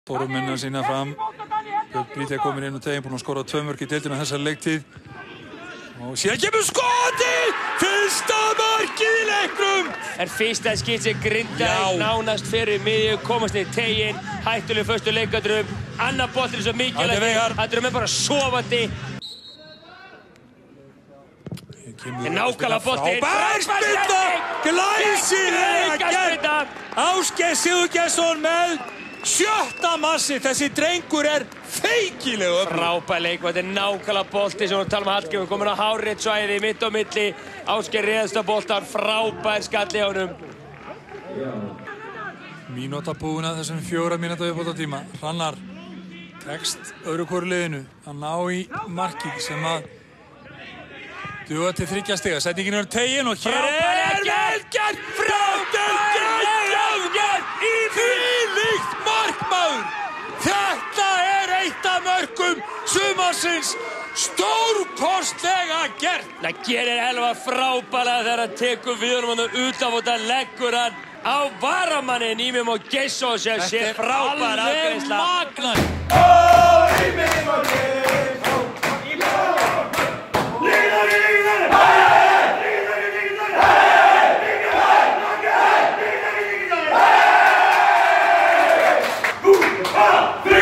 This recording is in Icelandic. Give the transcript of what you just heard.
Stórumennina sína fram. Björn Bríti komin inn á teginn, búinn að skora 2 mörk í deildina þessari leiktíð. Og síðan kemur skotið! Fyrsta markið í leiknum! Fyrsta skipt sem Grindavík nánast fyrir miðju, komast inn í teginn, hættuleg fyrstu leikadröf, annar boltinn svo mikilvægt, þetta eru menn bara sofandi. Nákvæmlega boltinn, frábær spyrna! Glæsilega gert! Ásgeir Sigurgeirsson með 7. massi, þessi drengur feikilegur. Frábær leik, þetta nákvæmlega bolti sem við talum Hallgrímur, komin á hárrétt svæði, mitt á milli. Ásgeir réðst á boltan, frábær skalli á honum. Mínúta búin að þessum 4 mínúta viðbótartíma. Hrannar tekst öðru hvoru liðinu að ná í markið sem að duga til 3 stiga. Setningin er teginn og hér vel gert! Þvílíkt mark, maður! Þetta eitt af mörkum sumarsins, stórkostlega gert! Það gerir Elva frábærlega þegar hann tekur við honum og utan og það leggur hann á varamanninn Ímir Már Geirsson sem sé frábær afgreiðsla. Alveg magnað! Ímir Már Geirsson! Three!